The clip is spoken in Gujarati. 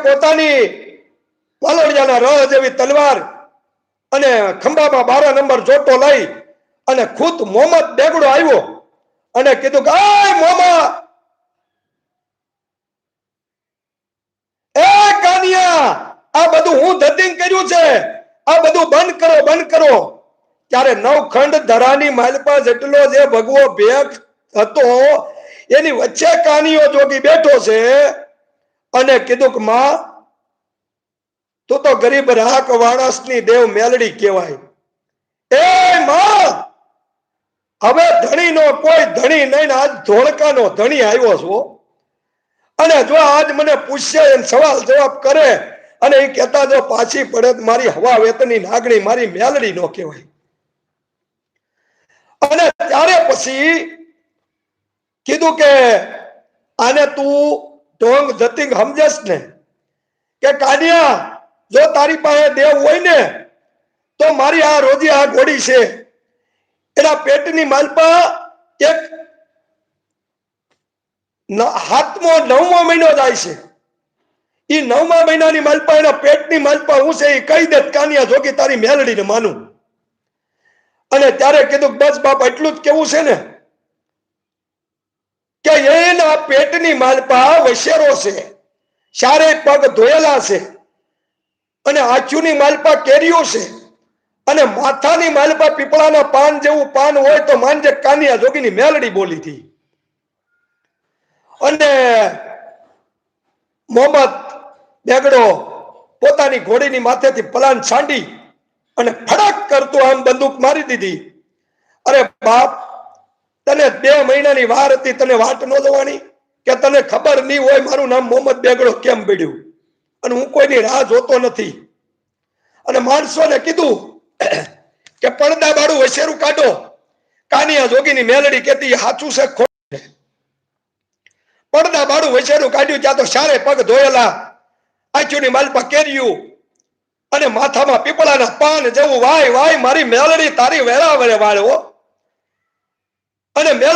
પોતાની વાલોડિયાના રહ જેવી તલવાર અને ખંભામાં 12 નંબર જોટો લઈ અને ખુદ મોહમ્મદ બેગડો આવ્યો અને કીધું કે મોમા, એ કાનિયા, આ બધું હું ધતિંગ કર્યું છે, આ બધું બંધ કરો, બંધ કરો. ત્યારે નવખંડ ધરાની માલપા જેટલો જે ભગવો ભેગ હતો એની વચ્ચે કાનિયો જોગી બેઠો છે અને કીધું કે માં, તું તો ગરીબ રાખ વાણસની દેવ મેલડી કહેવાય. એ માં, હવે ધણીનો કોઈ ધણી નહીં, આજ ધોળકાનો ધણી આવ્યો છો. અને જો આજ મને પૂછશે સવાલ જવાબ કરે અને એ કહેતા જો પાછી પડે મારી હવા વેતની નાગણી મારી મેલડી નો કહેવાય. અને ત્યારે પછી કીધું કે આને તું ઢોંગ જતિંગ સમજસ ને કે કાનિયા, જો તારી પાસે દેવ હોય ને તો મારી આ રોજી આ ઘોડી છે એના પેટની માલપા એક 7મો 9મો મહિનો જાય છે. એ 9મા મહિનાની માલપા એના પેટની માલપા હું છે એ કહી દે કાનિયા જોગી તારી મેલડીને માનું. અને ત્યારે કીધું બસ બાપ એટલું જ કેવું છે ને કે એના પેટની માલપા વશેરો છે, ચારે પગ ધોયેલા છે અને આંચુની માલપા કેરીઓ છે અને માથાની માલપા પીપળાના પાન જેવું પાન હોય તો માનજે કાનિયા જોગીની મેલડી બોલી હતી. અને મોહમ્મદ બેગડો પોતાની ઘોડીની માથેથી પલાન છાંડી અને ફડક કરતો આમ બંદૂક મારી દીધી. અરે બાપ, તને 2 મહિનાની વાર હતી, તને વાટ ન જોવાની કે તને ખબર નહીં હોય મારું નામ મોહમ્મદ બેગડો કેમ પડ્યું અને હું કોઈની રાહ જોતો નથી. અને માણસોને કીધું કે પડદા બાળું વસેરું કાઢો. કાનિયા જોગીની મેલડી કહેતી સાચું છે ખોટું છે. પડદા બાળું વસેરું કાઢ્યું, ત્યાં તો ચારે પગ ધોયેલા, આંચુની માલપા કેર્યું અને માથામાં પીપળાના પાન જેવું વાય વાય મારી મેલડી તારી વેળા વળે વાળો. અને મેલડી